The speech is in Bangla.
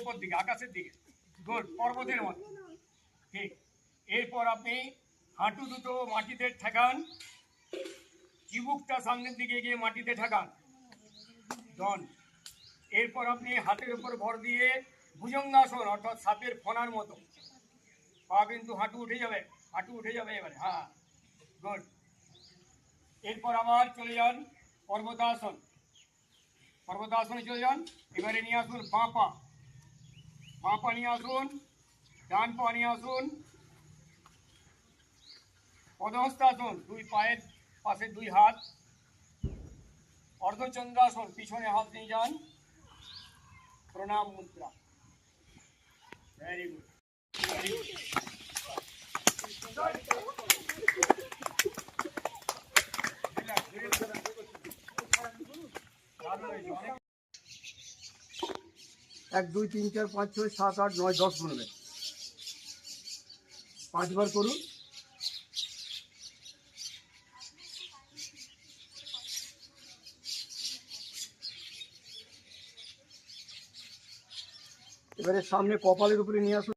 উপর দিকে, আকাশের দিকে, গুড, পর্বতের মতো, ঠিক। এরপর আপনি হাঁটু দুটো মাটিতে ঠেকান, চিবুকটা সামনের দিকে গিয়ে মাটিতে ঠেকান, ডন। এরপর আপনি হাতের উপর ভর দিয়ে ভুজঙ্গাসন অর্থাৎ সাপের ফোনার মতো, পা কিন্তু হাঁটু উঠে যাবে, হাঁটু উঠে যাবে এবারে, হ্যাঁ, গুড। এরপর আবার চলে যান পর্বতাসন, পর্বতাসনে চলে যান। এবারে নিয়ে আসুন বাঁ পা, বাঁ পা নিয়ে আসুন, ডান পা নিয়ে আসুন, পদহস্তাসন, দুই পায়ের পাশে দুই হাত, অর্ধচন্দ্রাসন, পিছনে হাত নিয়ে যান, প্রণাম মুদ্রা, ভেরি গুড, ভেরি গুড। এক দুই তিন চার পাঁচ ছয় সাত আট নয় 10 গুনবেন, 5 বার করুন। এবারে সামনে কপালের উপরে নিয়ে আসুন।